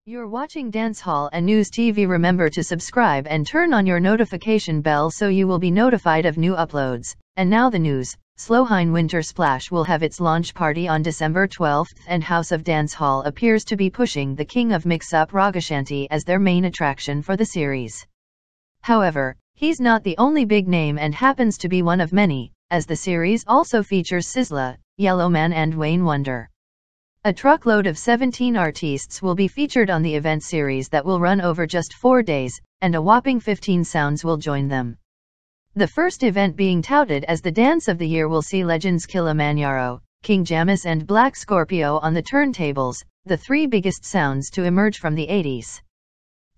You're watching Dancehall and News TV. Remember to subscribe and turn on your notification bell so you will be notified of new uploads. And now the news. SloWhine Winter Splash will have its launch party on December 12th, and House of Dancehall appears to be pushing the King of Mixup Ragashanti as their main attraction for the series. However, he's not the only big name and happens to be one of many, as the series also features Sizzla, Yellowman and Wayne Wonder. A truckload of 17 artists will be featured on the event series that will run over just 4 days, and a whopping 15 sounds will join them. The first event, being touted as the Dance of the Year, will see legends Killamanjaro, King Jammy and Black Scorpio on the turntables, the three biggest sounds to emerge from the 80s.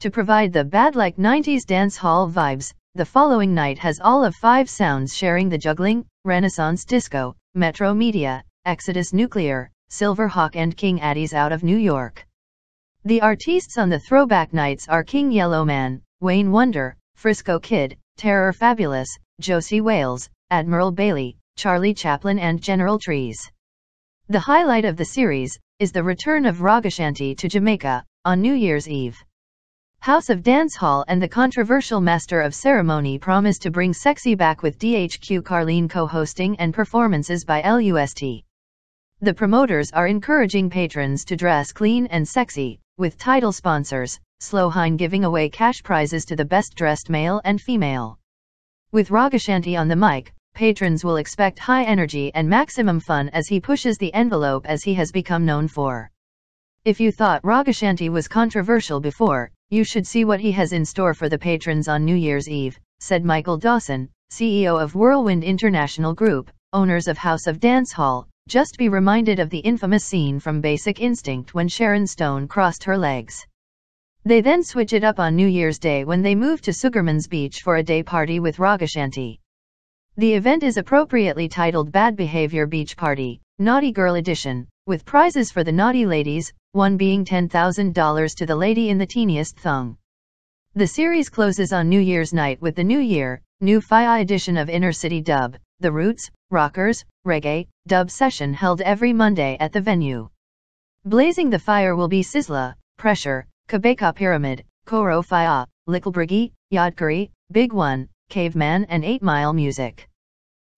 To provide the bad-like 90s dancehall vibes, the following night has all of 5 sounds sharing the juggling, Renaissance Disco, Metro Media, Exodus Nuclear, Silver Hawk and King Addies out of New York. The artists on the throwback nights are King Yellowman, Wayne Wonder, Frisco Kidd, Terror Fabulous, Josey Wales, Admiral Bailey, Chaplin General Trees. The highlight of the series is the return of Ragashanti to Jamaica on New Year's Eve. House of Dancehall and the controversial Master of Ceremony promise to bring sexy back with DHQ Carlene co-hosting and performances by LUST. The promoters are encouraging patrons to dress clean and sexy, with title sponsors, SloWhine giving away cash prizes to the best-dressed male and female. With Ragashanti on the mic, patrons will expect high energy and maximum fun as he pushes the envelope, as he has become known for. If you thought Ragashanti was controversial before, you should see what he has in store for the patrons on New Year's Eve, said Michael Dawson, CEO of Whirlwind International Group, owners of House of Dancehall. Just be reminded of the infamous scene from Basic Instinct when Sharon Stone crossed her legs. They then switch it up on New Year's Day when they move to Sugarman's Beach for a day party with Ragashanti. The event is appropriately titled Bad Behavior Beach Party, Naughty Girl Edition, with prizes for the naughty ladies, one being $10,000 to the lady in the teeniest thong. The series closes on New Year's night with the New Year, New Fi edition of Inner City Dub, The Roots, Rockers, Reggae, Dub session held every Monday at the venue. Blazing the fire will be Sizzla, Pressure, Kabeka Pyramid, Koro Faya, Little Briggy, Yadkari, Big One, Caveman and 8 Mile Music.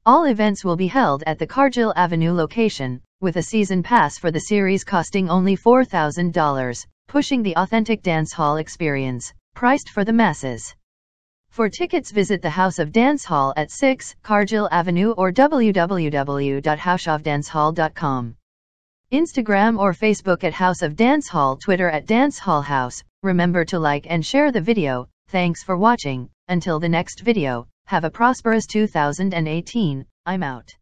All events will be held at the Cargill Avenue location, with a season pass for the series costing only $4,000, pushing the authentic dancehall experience, priced for the masses. For tickets, visit the House of Dancehall at 6 Cargill Avenue or www.houseofdancehall.com. Instagram or Facebook at House of Dancehall, Twitter at Dancehall House. Remember to like and share the video. Thanks for watching. Until the next video, have a prosperous 2018. I'm out.